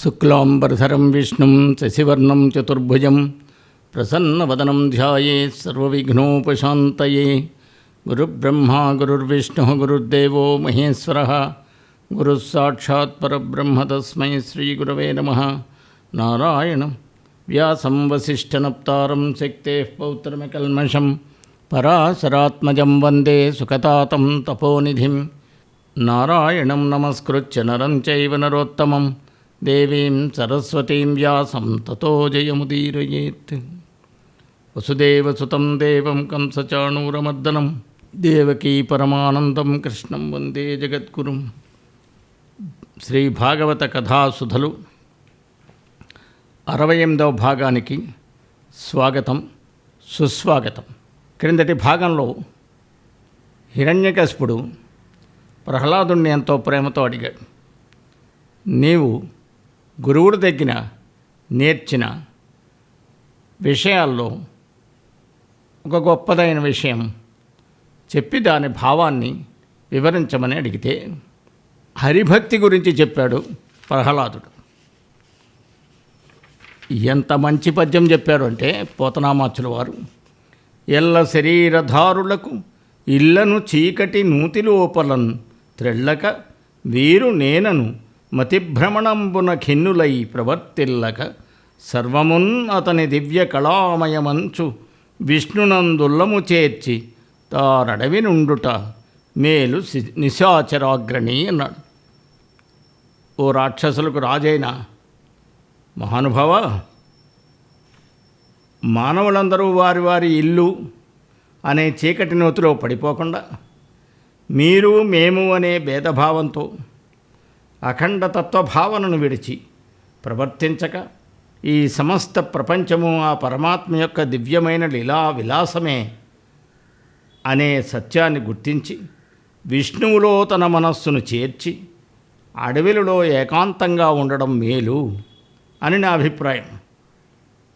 శుక్లాంబరధరం విష్ణుం శశివర్ణం చతుర్భుజం ప్రసన్నవదనం ధ్యాయేత్ సర్వవిఘ్నోపశాంతయే. గురుబ్రహ్మా గురుర్విష్ణుః గురుర్దేవో మహేశ్వరః గురుః సాక్షాత్ పరబ్రహ్మ తస్మై శ్రీగురవే నమః. నారాయణం వ్యాసం వసిష్ఠనప్తారం శక్తేః పౌత్రమికల్మషం పరాశరాత్మజం వందే సుఖతాతం తపోనిధిం. నారాయణం నమస్కృత్య నరం చైవ నరోత్తమం దేవీం సరస్వతీం వ్యాసం తతో జయముదీరయేత్. వసుదేవసుతం దేవం కంసచాణూరమర్దనం దేవకీ పరమానందం కృష్ణం వందే జగద్గురుం. శ్రీ భాగవత కథాసుధలు 68వ భాగానికి స్వాగతం, సుస్వాగతం. క్రిందటి భాగంలో హిరణ్యకశిపుడు ప్రహ్లాదుణ్ణి ఎంతో ప్రేమతో అడిగాడు, నీవు గురువుడి దగ్గర నేర్చిన విషయాల్లో ఒక గొప్పదైన విషయం చెప్పి దాని భావాన్ని వివరించమని అడిగితే హరిభక్తి గురించి చెప్పాడు ప్రహ్లాదుడు. ఎంత మంచి పద్యం చెప్పారు అంటే పోతనామాచుల వారు, ఎల్ల శరీరధారులకు ఇళ్లను చీకటి నూతిలోపలన్ త్రెళ్ళక వీరు నేనను మతిభ్రమణంబున ఖిన్నులై ప్రవర్తిల్లక సర్వమున్ అతని దివ్య కళామయమంచు విష్ణునందుల్లము చేర్చి తారడవి నుండుట మేలు నిశాచరాగ్రణి అన్నాడు. ఓ రాక్షసులకు రాజైన మహానుభావ, మానవులందరూ వారి వారి ఇల్లు అనే చీకటి నూతిలో పడిపోకుండా మీరు మేము అనే భేదభావంతో అఖండ తత్వభావనను విడిచి ప్రవర్తించక ఈ సమస్త ప్రపంచము ఆ పరమాత్మ యొక్క దివ్యమైన లీలా విలాసమే అనే సత్యాన్ని గుర్తించి విష్ణువులో తన మనస్సును చేర్చి అడవిలలో ఏకాంతంగా ఉండడం మేలు అని నా అభిప్రాయం.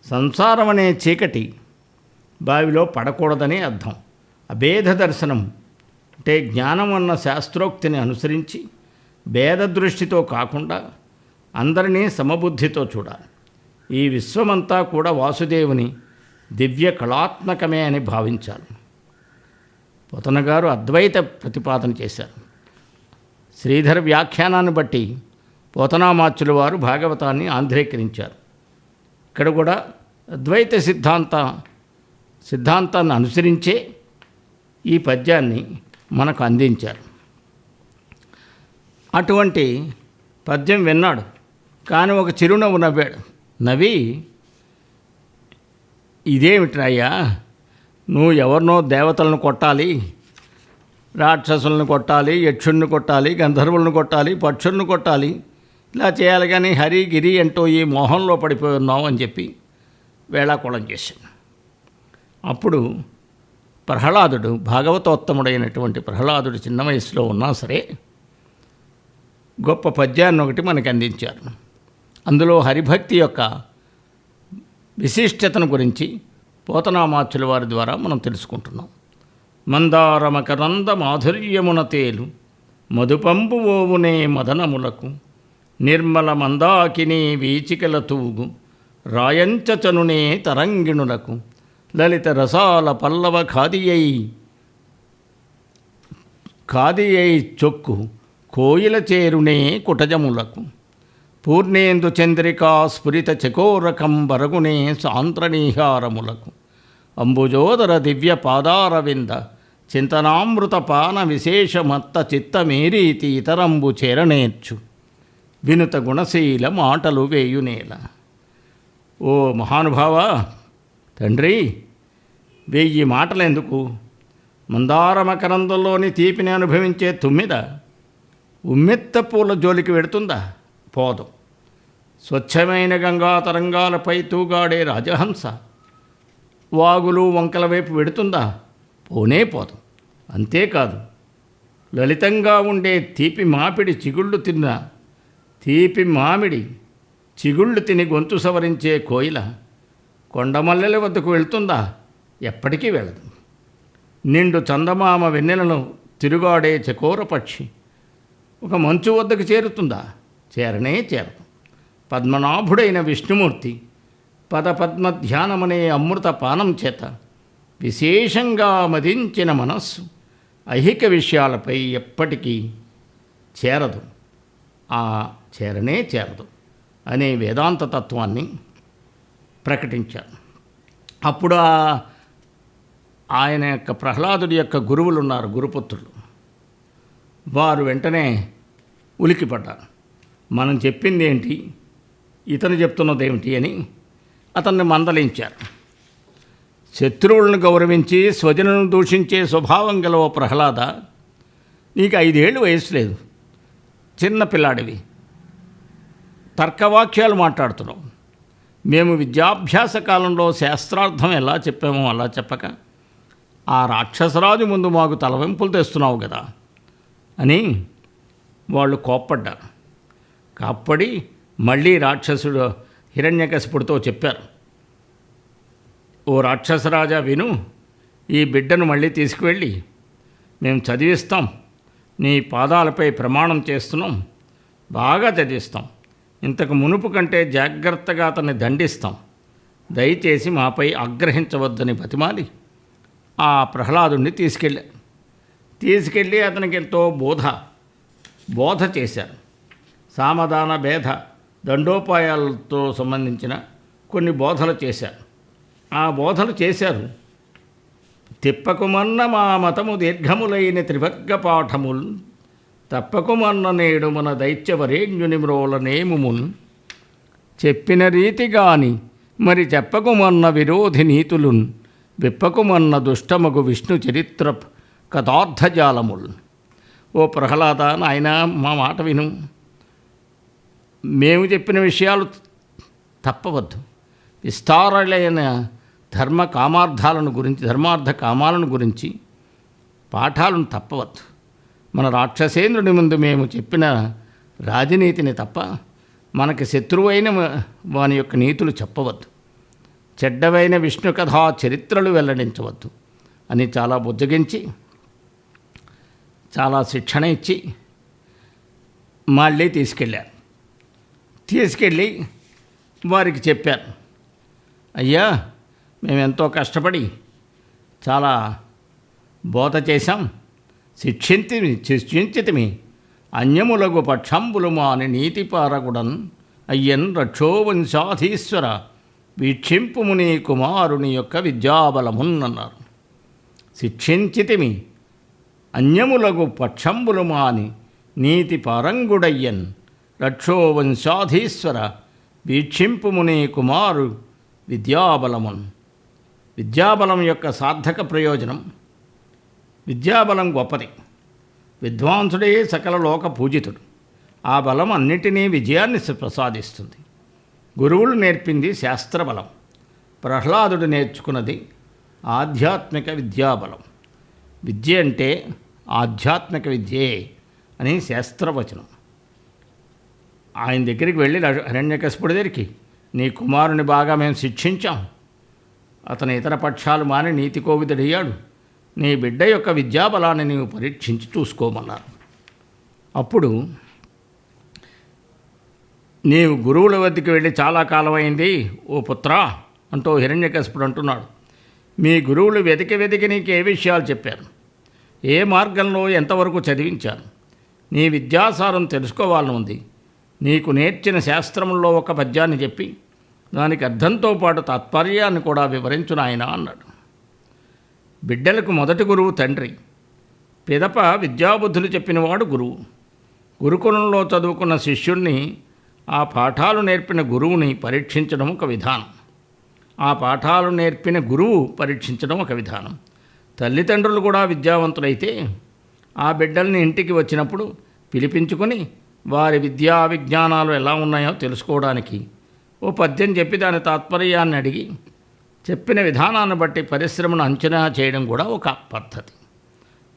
సంసారం అనే చీకటి బావిలో పడకూడదని అర్థం. అభేద దర్శనం అంటే జ్ఞానం అన్న శాస్త్రోక్తిని అనుసరించి భేద దృష్టితో కాకుండా అందరినీ సమబుద్ధితో చూడాలి. ఈ విశ్వమంతా కూడా వాసుదేవుని దివ్య కళాత్మకమే అని భావించాలి. పోతన గారు అద్వైత ప్రతిపాదన చేశారు. శ్రీధర్ వ్యాఖ్యానాన్ని బట్టి పోతనామాచుల వారు భాగవతాన్ని ఆంధ్రీకరించారు. ఇక్కడ కూడా అద్వైత సిద్ధాంతాన్ని అనుసరించే ఈ పద్యాన్ని మనకు అందించారు. అటువంటి పద్యం విన్నాడు, కానీ ఒక చిరునవ్వు నవ్వాడు. నవ్వి, ఇదేమిటయ్యా, నువ్వు ఎవరినో దేవతలను కొట్టాలి, రాక్షసులను కొట్టాలి, యక్షుణ్ణి కొట్టాలి, గంధర్వులను కొట్టాలి, పక్షులను కొట్టాలి, ఇలా చేయాలి, కానీ హరి గిరి అంటూ ఈ మోహంలో పడిపోయి ఉన్నావు అని చెప్పి వేళాకోళం చేశాను. అప్పుడు ప్రహ్లాదుడు, భాగవతోత్తముడైనటువంటి ప్రహ్లాదుడు చిన్న వయసులో ఉన్నా సరే గొప్ప పద్యాన్ని ఒకటి మనకు అందించారు. అందులో హరిభక్తి యొక్క విశిష్టతను గురించి పోతనామాచుల వారి ద్వారా మనం తెలుసుకుంటున్నాం. మందార మకరంద మాధుర్యమున తేలు మధుపంపు ఓవునే మదనములకు నిర్మల మందాకిని వీచికల తూగు రాయంచనునే తరంగిణులకు లలిత రసాల పల్లవ ఖాదియై చొక్కు కోయిల చేరునే కుటజములకు పూర్ణేందు చంద్రికా స్ఫురిత చకోరకం బరగునే సాంద్రనీహారములకు అంబుజోదర దివ్య పాదారవింద చింతనామృత పాన విశేషమత్త చిత్తమేరీతి ఇతరంబు చేరనేర్చు వినుత గుణశీల మాటలు వేయునేల. ఓ మహానుభావ, తండ్రి, 1000 మాటలెందుకు? మందార మకరందంలోని తీపిని అనుభవించే తుమ్మిద ఉమ్మెత్త పూల జోలికి వెడుతుందా? పోదు. స్వచ్ఛమైన గంగా తరంగాలపై తూగాడే రాజహంస వాగులు వంకల వైపు వెడుతుందా? పోనే పోదు. అంతేకాదు, లలితంగా ఉండే తీపి మామిడి చిగుళ్ళు తిని గొంతు సవరించే కోయిల కొండమల్లెల వద్దకు వెళ్తుందా? ఎప్పటికీ వెళ్ళదు. నిండు చందమామ వెన్నెలను తిరుగాడే చకోర పక్షి ఒక మంచు వద్దకు చేరుతుందా? చేరనే చేరదు. పద్మనాభుడైన విష్ణుమూర్తి పదపద్మ ధ్యానమనే అమృత పానం చేత విశేషంగా మదించిన మనస్సు ఐహిక విషయాలపై ఎప్పటికీ చేరదు, ఆ చేరనే చేరదు అనే వేదాంత తత్వాన్ని ప్రకటించారు. అప్పుడు ఆయన యొక్క ప్రహ్లాదుడి యొక్క గురువులు ఉన్నారు, గురుపుత్రులు. వారు వెంటనే ఉలికిపడ్డారు. మనం చెప్పింది ఏంటి, ఇతను చెప్తున్నది ఏమిటి అని అతన్ని మందలించారు. శత్రువులను గౌరవించి స్వజనులను దూషించే స్వభావం గల ఓ ప్రహ్లాద, నీకు 5 ఏళ్ళు వయసు లేదు, చిన్న పిల్లాడివి, తర్కవాక్యాలు మాట్లాడుతున్నావు. మేము విద్యాభ్యాస కాలంలో శాస్త్రార్థం ఎలా చెప్పామో అలా చెప్పక ఆ రాక్షసరాజు ముందు మాకు తలవెంపులు తెస్తున్నావు కదా అని వాళ్ళు కోప్పడ్డారు. కాప్పడి మళ్ళీ రాక్షసుడు హిరణ్యకశిపుడితో చెప్పారు, ఓ రాక్షసరాజా విను, ఈ బిడ్డను మళ్ళీ తీసుకువెళ్ళి మేము చదివిస్తాం, నీ పాదాలపై ప్రమాణం చేస్తున్నాం, బాగా చదివిస్తాం, ఇంతకు మునుపు కంటే జాగ్రత్తగా అతన్ని దండిస్తాం, దయచేసి మాపై ఆగ్రహించవద్దని బతిమాలి ఆ ప్రహ్లాదుని తీసుకెళ్ళి అతనికి ఎంతో బోధ చేశారు. సామధాన భేద దండోపాయాలతో సంబంధించిన కొన్ని బోధలు చేశారు. ఆ బోధలు చేశారు. తిప్పకుమన్న మా మతము దీర్ఘములైన త్రివర్గ పాఠముల్, తప్పకుమన్న నేడు మన దైత్యవరేణ్యుని మ్రోలనేముమున్, చెప్పిన రీతిగాని మరి చెప్పకుమన్న విరోధి నీతులున్, విప్పకుమన్న దుష్టమగు విష్ణు చరిత్ర కథార్థజాలముల్. ఓ ప్రహ్లాద, నాయనా మా మాట విను, మేము చెప్పిన విషయాలు తప్పవద్దు. విస్తారాలైన ధర్మార్థ కామాలను గురించి పాఠాలను తప్పవద్దు. మన రాక్షసేంద్రుడి ముందు మేము చెప్పిన రాజనీతిని తప్ప మనకి శత్రువైన వాని యొక్క నీతులు చెప్పవద్దు. చెడ్డవైన విష్ణు కథా చరిత్రలు వెల్లడించవద్దు అని చాలా బుజ్జగించి చాలా శిక్షణ ఇచ్చి మళ్ళీ తీసుకెళ్ళి వారికి చెప్పారు, అయ్యా మేమెంతో కష్టపడి చాలా బోధ చేశాం, శిక్షించితిమి అన్యములగు పక్షంబులు మాని నీతిపారగుడన్ అయ్యన్ రక్షోవంశాధీశ్వర వీక్షింపుము నీ కుమారుని యొక్క విద్యాబలమున్ అన్నారు. శిక్షించితిమి అన్యములగు పక్షంబులు మాని నీతి పారంగుడయ్యన్ రక్షోవంశాధీశ్వర వీక్షింపుము నీ కుమారు విద్యాబలమున్. విద్యాబలం యొక్క సార్థక ప్రయోజనం, విద్యాబలం గొప్పది. విద్వాంసుడే సకల లోక పూజితుడు. ఆ బలం అన్నిటినీ విజయాన్ని ప్రసాదిస్తుంది. గురువులు నేర్పింది శాస్త్రబలం, ప్రహ్లాదుడు నేర్చుకున్నది ఆధ్యాత్మిక విద్యాబలం. విద్య అంటే ఆధ్యాత్మిక విద్యే అని శాస్త్రవచనం. ఆయన దగ్గరికి వెళ్ళి హిరణ్యకశిపుడి దగ్గరికి, నీ కుమారుని బాగా మేము శిక్షించాం, అతని ఇతర పక్షాలు మాని నీతి కోవిదుడయ్యాడు, నీ బిడ్డ యొక్క విద్యాబలాన్ని నీవు పరీక్షించి చూసుకోమన్నారు. అప్పుడు నీవు గురువుల వద్దకు వెళ్ళి చాలా కాలమైంది ఓ పుత్ర అంటూ హిరణ్యకశిపుడు అంటున్నాడు. మీ గురువులు వెతికి నీకు ఏ విషయాలు చెప్పారు, ఏ మార్గంలో ఎంతవరకు చదివించారు, నీ విద్యాసారం తెలుసుకోవాలని ఉంది. నీకు నేర్చిన శాస్త్రంలో ఒక పద్యాన్ని చెప్పి దానికి అర్థంతో పాటు తాత్పర్యాన్ని కూడా వివరించు నాయనా అన్నాడు. బిడ్డలకు మొదటి గురువు తండ్రి, పిదప విద్యాబుద్ధులు చెప్పినవాడు గురువు. గురుకులంలో చదువుకున్న శిష్యుణ్ణి ఆ పాఠాలు నేర్పిన గురువుని పరీక్షించడం ఒక విధానం. ఆ పాఠాలు నేర్పిన గురువు పరీక్షించడం ఒక విధానం. తల్లిదండ్రులు కూడా విద్యావంతులైతే ఆ బిడ్డల్ని ఇంటికి వచ్చినప్పుడు పిలిపించుకొని వారి విద్యా విజ్ఞానాలు ఎలా ఉన్నాయో తెలుసుకోవడానికి ఓ పద్యం చెప్పి దాని తాత్పర్యాన్ని అడిగి చెప్పిన విధానాన్ని బట్టి పరిశ్రమను అంచనా చేయడం కూడా ఒక పద్ధతి.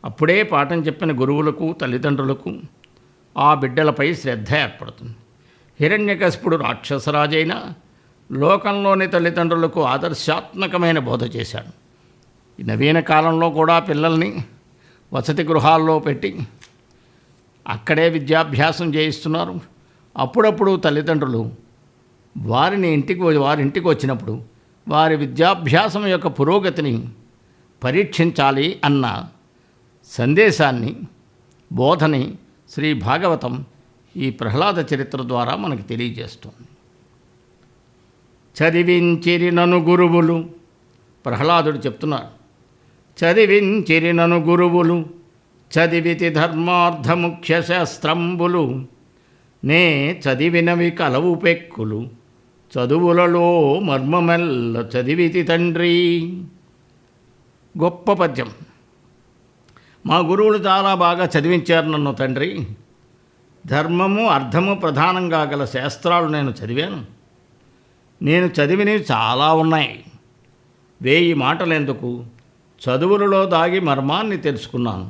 అప్పుడే పాఠం చెప్పిన గురువులకు తల్లిదండ్రులకు ఆ బిడ్డలపై శ్రద్ధ ఏర్పడుతుంది. హిరణ్యకశిపుడు రాక్షసరాజైన లోకంలోని తల్లిదండ్రులకు ఆదర్శాత్మకమైన బోధ చేశాడు. ఈ నవీన కాలంలో కూడా పిల్లల్ని వసతి గృహాల్లో పెట్టి అక్కడే విద్యాభ్యాసం చేయిస్తున్నారు. అప్పుడప్పుడు తల్లిదండ్రులు వారింటికి వచ్చినప్పుడు వారి విద్యాభ్యాసం యొక్క పురోగతిని పరీక్షించాలి అన్న సందేశాన్ని, బోధని శ్రీ భాగవతం ఈ ప్రహ్లాద చరిత్ర ద్వారా మనకు తెలియజేస్తుంది. చదివించిరినను గురువులు, ప్రహ్లాదుడు చెప్తున్నారు, చదివించిరినను గురువులు చదివితి ధర్మార్థ ముఖ్య శాస్త్రంబులు, నే చదివినవి కలవు పెక్కులు చదువులలో మర్మమెల్ల చదివితి తండ్రి. గొప్ప పద్యం. మా గురువులు చాలా బాగా చదివించారు నన్ను తండ్రి. ధర్మము అర్థము ప్రధానంగా గల శాస్త్రాలు నేను చదివాను. నేను చదివినవి చాలా ఉన్నాయి. 1000 మాటలెందుకు, చదువులలో దాగి మర్మాన్ని తెలుసుకున్నాను,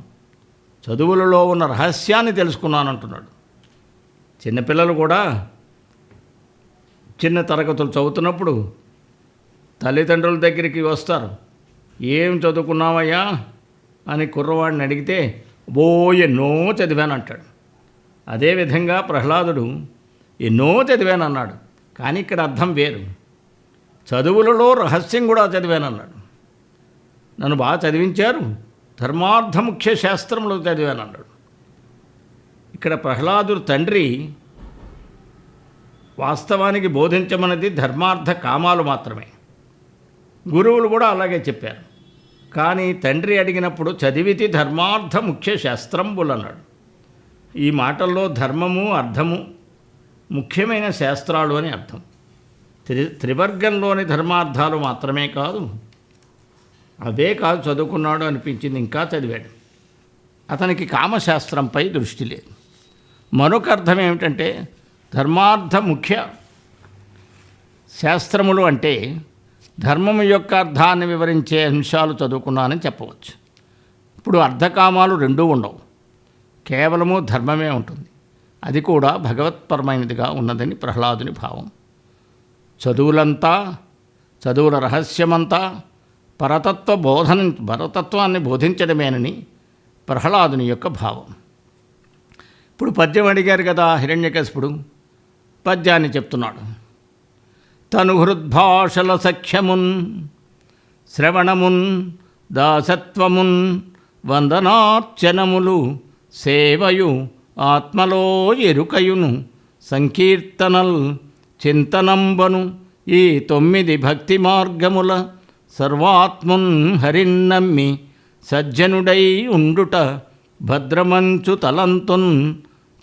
చదువులలో ఉన్న రహస్యాన్ని తెలుసుకున్నాను అంటున్నాడు. చిన్నపిల్లలు కూడా చిన్న తరగతులు చదువుతున్నప్పుడు తల్లిదండ్రుల దగ్గరికి వస్తారు. ఏం చదువుకున్నావయ్యా అని కుర్రవాడిని అడిగితే ఎన్నో చదివాను అంటాడు. అదేవిధంగా ప్రహ్లాదుడు ఎన్నో చదివాను అన్నాడు. కానీ ఇక్కడ అర్థం వేరు. చదువులలో రహస్యం కూడా చదివాను అన్నాడు. నన్ను బాగా చదివించారు, ధర్మార్థ ముఖ్య శాస్త్రంలో చదివాను అన్నాడు. ఇక్కడ ప్రహ్లాదుడు తండ్రి వాస్తవానికి బోధించమన్నది ధర్మార్థ కామాలు మాత్రమే. గురువులు కూడా అలాగే చెప్పారు. కానీ తండ్రి అడిగినప్పుడు చదివితి ధర్మార్థ ముఖ్య శాస్త్రంబులు అన్నాడు. ఈ మాటల్లో ధర్మము అర్థము ముఖ్యమైన శాస్త్రాలు అని అర్థం. త్రివర్గంలోని ధర్మార్థాలు మాత్రమే కాదు, అవే కాదు చదువుకున్నాడు అనిపించింది, ఇంకా చదివాడు. అతనికి కామశాస్త్రంపై దృష్టి లేదు. మరొక అర్థం ఏమిటంటే ధర్మార్థ ముఖ్య శాస్త్రములు అంటే ధర్మము యొక్క అర్థాన్ని వివరించే అంశాలు చదువుకున్నానని చెప్పవచ్చు. ఇప్పుడు అర్థకామాలు రెండూ ఉండవు, కేవలము ధర్మమే ఉంటుంది. అది కూడా భగవత్పరమైనదిగా ఉన్నదని ప్రహ్లాదుని భావం. చదువుల రహస్యమంతా పరతత్వాన్ని బోధించడమేనని ప్రహ్లాదుని యొక్క భావం. ఇప్పుడు పద్యం అడిగారు కదా హిరణ్యకశిపుడు, పద్యాన్ని చెప్తున్నాడు. తను హృద్భాషల సఖ్యమున్ శ్రవణమున్ దాసత్వమున్ వందనార్చనములు సేవయు ఆత్మలో ఎరుకయును సంకీర్తనల్ చింతనంబను ఈ 9 భక్తి మార్గముల సర్వాత్మున్ హరిన్నమ్మి సజ్జనుడై ఉండుట భద్రమంచు తలంతున్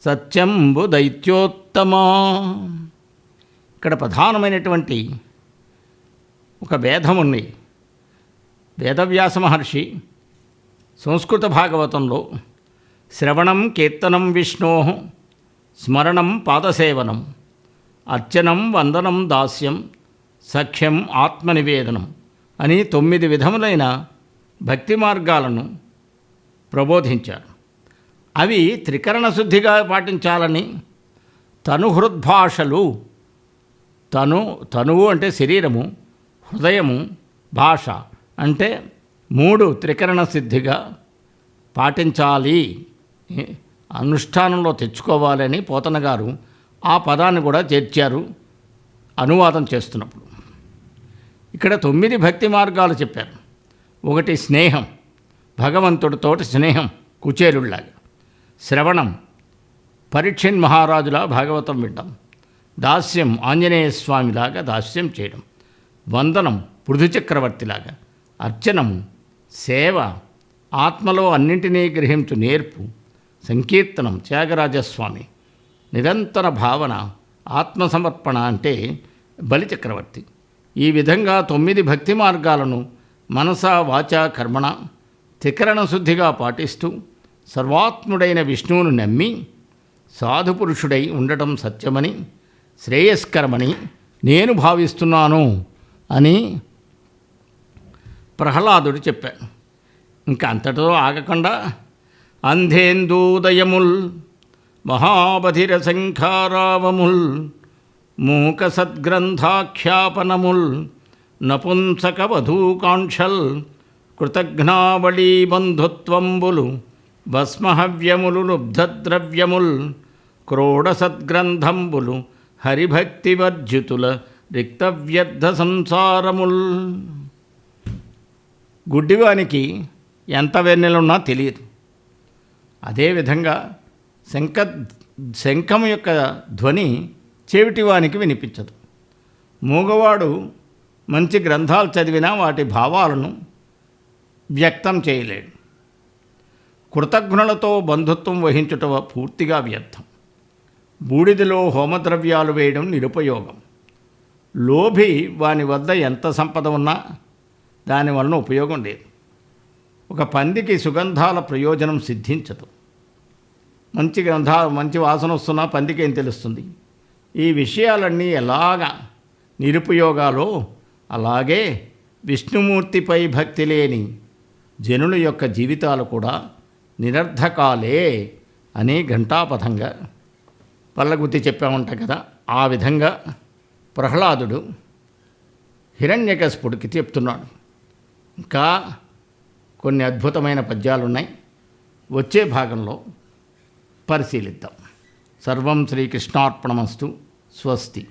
సత్యంబు దైత్యోత్తమా. ఇక్కడ ప్రధానమైనటువంటి ఒక భేదం ఉంది. వేదవ్యాస మహర్షి సంస్కృత భాగవతంలో శ్రవణం కీర్తనం విష్ణో స్మరణం పాదసేవనం అర్చనం వందనం దాస్యం సఖ్యం ఆత్మనివేదనం అని 9 విధములైన భక్తి మార్గాలను ప్రబోధించారు. అవి త్రికరణ శుద్ధిగా పాటించాలని తనుహృద్భాషలు, తనువు అంటే శరీరము, హృదయము, భాష అంటే 3 త్రికరణ సిద్ధిగా పాటించాలి, అనుష్ఠానంలో తెచ్చుకోవాలని పోతన గారు ఆ పదాన్ని కూడా చేర్చారు అనువాదం చేస్తున్నప్పుడు. ఇక్కడ 9 భక్తి మార్గాలు చెప్పారు. 1 స్నేహం, భగవంతుడితోటి స్నేహం కుచేలుళ్లాగా. శ్రవణం, పరీక్షణ్ మహారాజులా భాగవతం వినడం. దాస్యం, ఆంజనేయ స్వామిలాగా దాస్యం చేయడం. వందనం, పృథు చక్రవర్తిలాగా. అర్చనము, సేవ, ఆత్మలో అన్నింటినీ గ్రహించు నేర్పు. సంకీర్తనం, త్యాగరాజస్వామి. నిరంతర భావన, ఆత్మసమర్పణ అంటే బలిచక్రవర్తి. ఈ విధంగా 9 భక్తి మార్గాలను మనసా వాచా కర్మణ త్రికరణ శుద్ధిగా పాటిస్తూ సర్వాత్ముడైన విష్ణువును నమ్మి సాధుపురుషుడై ఉండటం సత్యమని, శ్రేయస్కరమని నేను భావిస్తున్నాను అని ప్రహ్లాదుడు చెప్పాడు. ఇంకా అంతటితో ఆగకుండా అంధేందూదయముల్ మహాబధిర సంఖారావముల్ మూక సద్గ్రంథాఖ్యాపనముల్ నపుంసక వధూకాంక్షల్ కృతఘ్నావళీ బంధుత్వంబులు భస్మహవ్యములు లుబ్ధద్రవ్యముల్ క్రోడ సద్గ్రంథంబులు హరిభక్తి వర్జితుల రిక్తవ్యర్థ సంసారముల్. గుడ్డివానికి ఎంత వెన్నెలున్నా తెలియదు. అదేవిధంగా శంఖం యొక్క ధ్వని చెవిటివానికి వినిపించదు. మూగవాడు మంచి గ్రంథాలు చదివినా వాటి భావాలను వ్యక్తం చేయలేడు. కృతజ్ఞులతో బంధుత్వం వహించుట పూర్తిగా వ్యర్థం. బూడిదలో హోమద్రవ్యాలు వేయడం నిరుపయోగం. లోభి వాని వద్ద ఎంత సంపద ఉన్నా దానివలన ఉపయోగం లేదు. ఒక పందికి సుగంధాల ప్రయోజనం సిద్ధించదు. మంచి వాసన వస్తున్నా పందికి ఏం తెలుస్తుంది? ఈ విషయాలన్నీ ఎలాగా నిరుపయోగాలో అలాగే విష్ణుమూర్తిపై భక్తి లేని జనుల యొక్క జీవితాలు కూడా నిరర్ధకాలే అని ఘంటాపథంగా పల్లగుత్తి చెప్పామంట కదా. ఆ విధంగా ప్రహ్లాదుడు హిరణ్యకశిపుడికి చెప్తున్నాడు. ఇంకా కొన్ని అద్భుతమైన పద్యాలున్నాయి, వచ్చే భాగంలో పరిశీలిద్దాం. సర్వం శ్రీకృష్ణార్పణమస్తు. స్వస్తి.